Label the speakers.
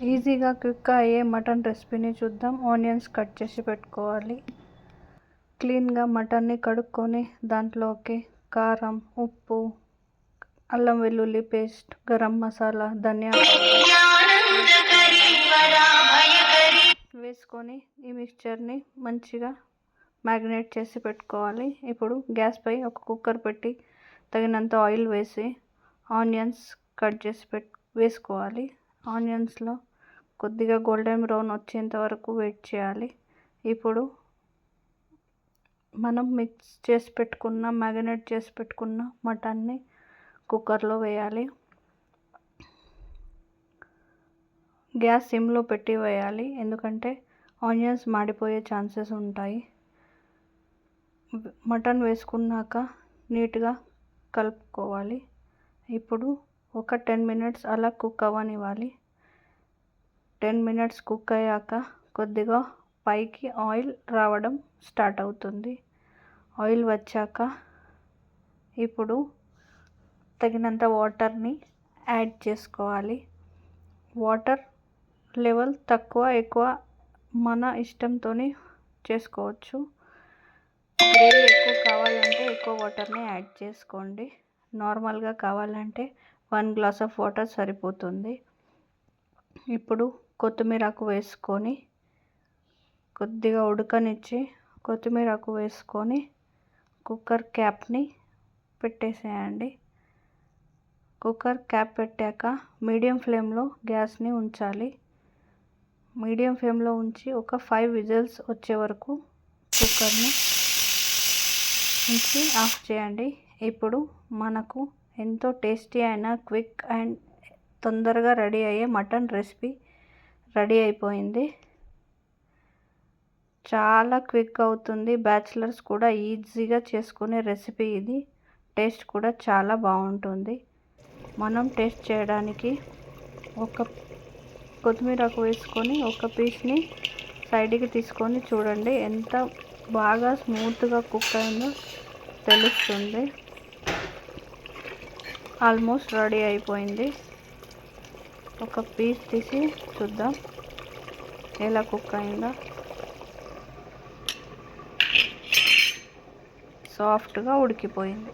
Speaker 1: ఈజీగా క్విక్గా అయ్యే మటన్ రెసిపీని చూద్దాం. ఆనియన్స్ కట్ చేసి పెట్టుకోవాలి. క్లీన్గా మటన్ని కడుక్కొని దాంట్లోకి కారం, ఉప్పు, అల్లం వెల్లుల్లి పేస్ట్, గరం మసాలా, ధనియా వేసుకొని ఈ మిక్చర్ని మంచిగా మ్యాగ్నేట్ చేసి పెట్టుకోవాలి. ఇప్పుడు గ్యాస్ పై ఒక కుక్కర్ పెట్టి తగినంత ఆయిల్ వేసి ఆనియన్స్ కట్ చేసి వేసుకోవాలి. ఆనియన్స్లో కొద్దిగా గోల్డెన్ బ్రౌన్ వచ్చేంత వరకు వెయిట్ చేయాలి. ఇప్పుడు మనం మ్యాగ్నేట్ చేసి పెట్టుకున్న మటన్ని కుక్కర్లో వేయాలి. గ్యాస్ సిమ్లో పెట్టి వేయాలి, ఎందుకంటే ఆనియన్స్ మాడిపోయే ఛాన్సెస్ ఉంటాయి. మటన్ వేసుకున్నాక నీట్గా కలుపుకోవాలి. ఇప్పుడు ఒక 10 మినిట్స్ అలా కుక్ అవ్వనివ్వాలి. 10 మినిట్స్ కుక్ అయ్యాక కొద్దిగా పైకి ఆయిల్ రావడం స్టార్ట్ అవుతుంది. ఆయిల్ వచ్చాక ఇప్పుడు తగినంత వాటర్ని యాడ్ చేసుకోవాలి. వాటర్ లెవెల్ తక్కువ ఎక్కువ మన ఇష్టంతో చేసుకోవచ్చు. గ్రేవీ ఎక్కువ కావాలంటే ఎక్కువ వాటర్ని యాడ్ చేసుకోండి. నార్మల్గా కావాలంటే 1 గ్లాస్ ఆఫ్ వాటర్ సరిపోతుంది. ఇప్పుడు కొత్తిమీరకు వేసుకొని కొద్దిగా ఉడకనిచ్చి కొత్తిమీరకు వేసుకొని కుక్కర్ క్యాప్ని పెట్టేసేయండి. కుక్కర్ క్యాప్ పెట్టాక మీడియం ఫ్లేమ్లో గ్యాస్ని ఉంచాలి. మీడియం ఫ్లేమ్లో ఉంచి ఒక 5 విజిల్స్ వచ్చే వరకు కుక్కర్ని ఉంచి ఆఫ్ చేయండి. ఇప్పుడు మనకు ఎంతో టేస్టీ అయిన క్విక్ అండ్ తొందరగా రెడీ అయ్యే మటన్ రెసిపీ రెడీ అయిపోయింది. చాలా క్విక్ అవుతుంది. బ్యాచిలర్స్ కూడా ఈజీగా చేసుకునే రెసిపీ ఇది. టేస్ట్ కూడా చాలా బాగుంటుంది. మనం టేస్ట్ చేయడానికి ఒక కొత్తిమీరకు వేసుకొని ఒక పీస్ని సైడ్కి తీసుకొని చూడండి, ఎంత బాగా స్మూత్గా కుక్ అయిందో తెలుస్తుంది. ఆల్మోస్ట్ రెడీ అయిపోయింది. ఒక పీస్ తీసి చూద్దాం ఎలా కుక్ అయిందో. సాఫ్ట్గా ఉడికిపోయింది.